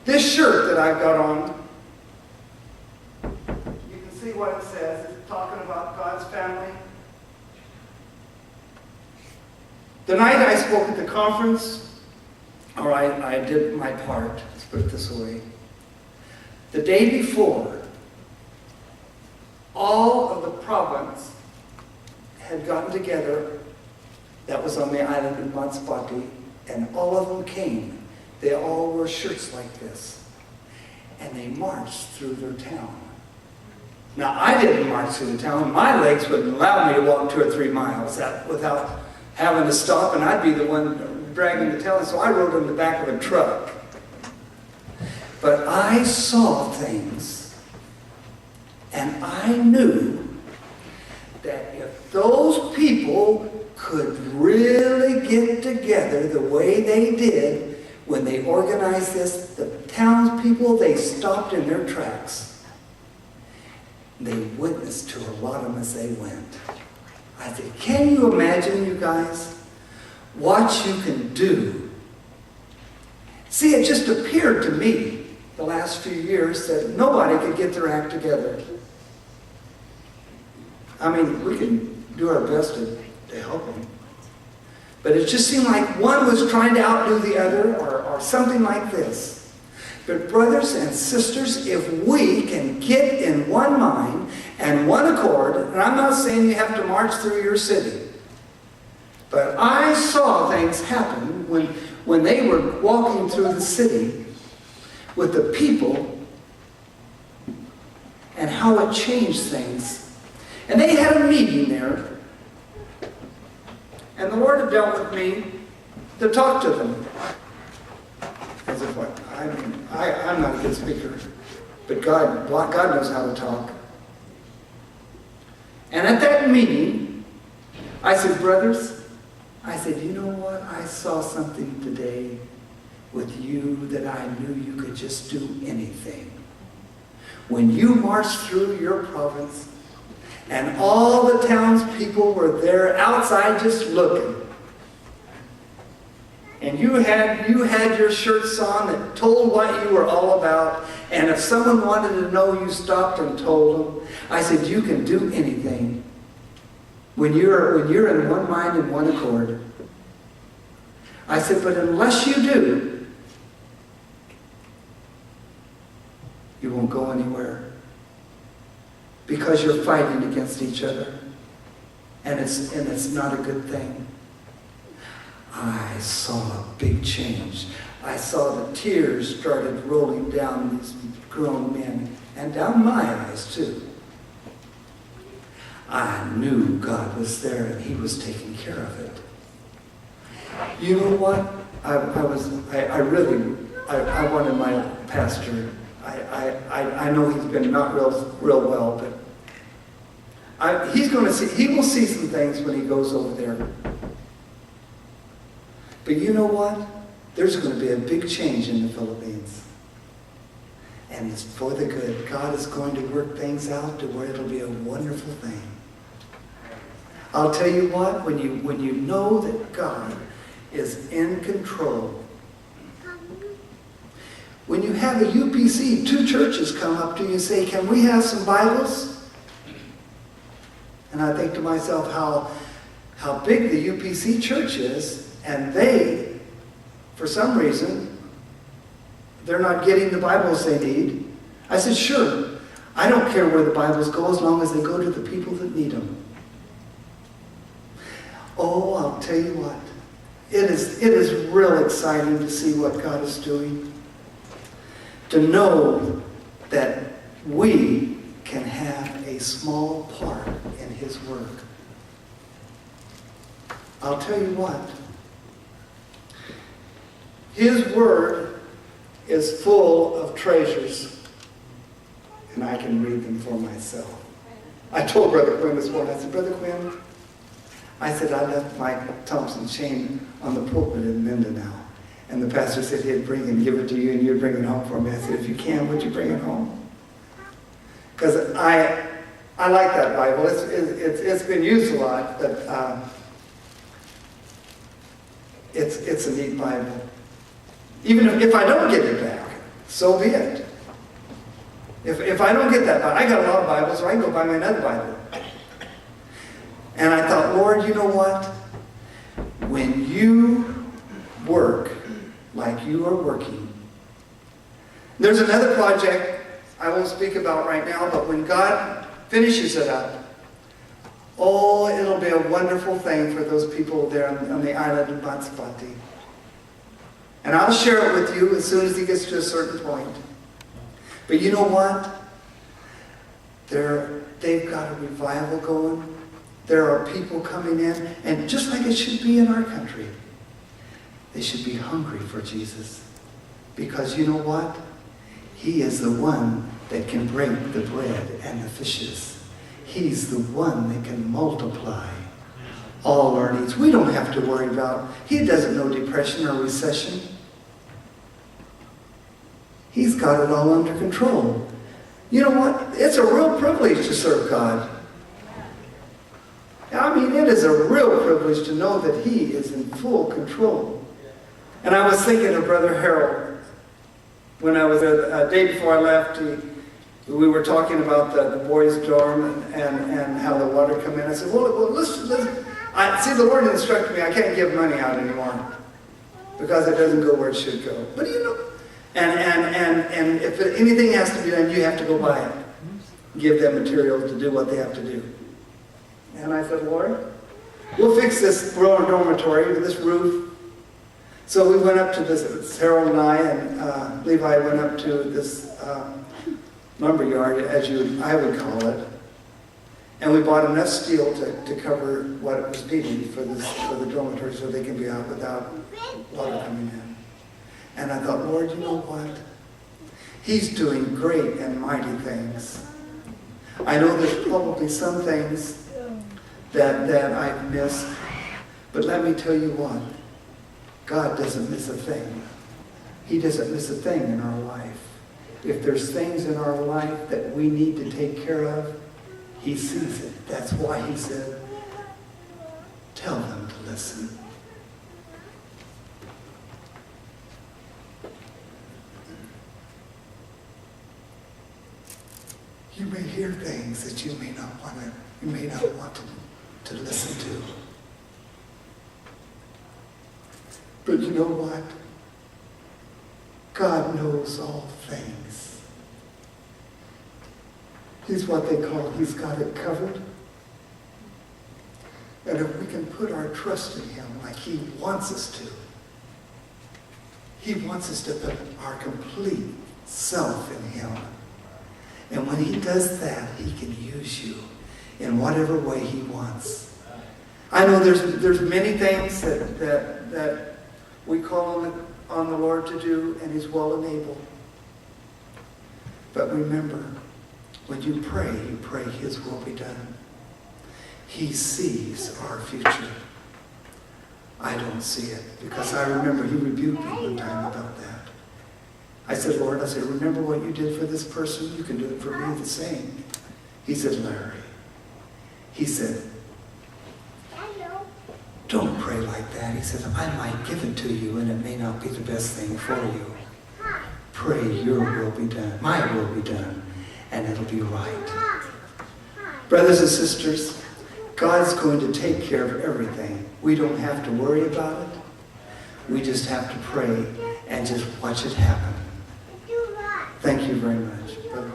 This shirt that I've got on, you can see what it says. It's talking about God's family. The night I spoke at the conference, or I did my part, let's put it this way. The day before, all of the province had gotten together, that was on the island of Matspati, and all of them came. They all wore shirts like this, and they marched through their town. Now, I didn't march through the town. My legs wouldn't allow me to walk 2 or 3 miles without having to stop, and I'd be the one dragging the tail, so I rode in the back of a truck. But I saw things, and I knew that if those people could really get together the way they did when they organized this, the townspeople, they stopped in their tracks. They witnessed to a lot of them as they went. I said, can you imagine, you guys, what you can do? See, it just appeared to me the last few years that nobody could get their act together. I mean, we can do our best to help them. But it just seemed like one was trying to outdo the other or something like this. But brothers and sisters, if we can get in one mind and one accord, and I'm not saying you have to march through your city, but I saw things happen when they were walking through the city with the people and how it changed things. And they had a meeting there. And the Lord had dealt with me to talk to them. As if what? I mean, I'm not a good speaker, but God knows how to talk. And at that meeting, I said, brothers, I said, you know what? I saw something today with you that I knew you could just do anything. When you marched through your province, and all the townspeople were there outside just looking. And you had your shirts on that told what you were all about. And if someone wanted to know, you stopped and told them. I said, you can do anything when you're in one mind and one accord. I said, but unless you do, you won't go anywhere. Because you're fighting against each other. And it's not a good thing. I saw a big change. I saw the tears started rolling down these grown men and down my eyes too. I knew God was there and He was taking care of it. You know what? I wanted my pastor. I know he's been not real well, but he will see some things when he goes over there. But you know what? There's going to be a big change in the Philippines. And it's for the good. God is going to work things out to where it'll be a wonderful thing. I'll tell you what, when you know that God is in control, when you have a UPC, 2 churches come up to you and say, can we have some Bibles? And I think to myself how big the UPC church is, and they, for some reason, they're not getting the Bibles they need. I said, sure, I don't care where the Bibles go as long as they go to the people that need them. Oh, I'll tell you what, it is real exciting to see what God is doing. To know that we can have a small part in His work. I'll tell you what. His Word is full of treasures. And I can read them for myself. I told Brother Quinn this morning, I said, Brother Quinn, I said, I left my Thompson chain on the pulpit in Mindanao. And the pastor said he'd bring and give it to you and you'd bring it home for me. I said, if you can, would you bring it home? Because I like that Bible. It's been used a lot, but it's a neat Bible. Even if I don't get it back, so be it. If I don't get that Bible, I got a lot of Bibles, so I can go buy me another Bible. And I thought, Lord, you know what? When you work like you are working. There's another project I won't speak about right now, but when God finishes it up, oh, it'll be a wonderful thing for those people there on the island of Matsapati. And I'll share it with you as soon as he gets to a certain point. But you know what? They've got a revival going. There are people coming in, and just like it should be in our country, they should be hungry for Jesus. Because you know what? He is the one that can break the bread and the fishes. He's the one that can multiply all our needs. We don't have to worry about, he doesn't know depression or recession. He's got it all under control. You know what? It's a real privilege to serve God. I mean, it is a real privilege to know that he is in full control. And I was thinking of Brother Harold. When I was a day before I left, we were talking about the boys' dorm and how the water come in. I said, well listen. See, the Lord instructed me I can't give money out anymore because it doesn't go where it should go. But you know, and if anything has to be done, you have to go buy it. Give them materials to do what they have to do. And I said, Lord, we'll fix this dormitory, this roof. So we went up to this, Harold and I and Levi went up to this lumber yard, as I would call it. And we bought enough steel to cover what it was needed for the dormitory so they can be out without water coming in. And I thought, Lord, you know what? He's doing great and mighty things. I know there's probably some things that I've missed, but let me tell you what. God doesn't miss a thing. He doesn't miss a thing in our life. If there's things in our life that we need to take care of, he sees it. That's why he said, tell them to listen. You may hear things that you may not want to listen to. But you know what? God knows all things. He's what they call, he's got it covered. And if we can put our trust in him like he wants us to, he wants us to put our complete self in him. And when he does that, he can use you in whatever way he wants. I know there's many things that we call on the Lord to do, and he's well enabled. But remember, when you pray his will be done. He sees our future. I don't see it, because I remember he rebuked me one time about that. I said, Lord, remember what you did for this person? You can do it for me the same. He said, Larry, he said, don't pray like that. He said, I might give it to you and it may not be the best thing for you. Pray your will be done, my will be done, and it'll be right. Brothers and sisters, God's going to take care of everything. We don't have to worry about it. We just have to pray and just watch it happen. Thank you very much, Brother.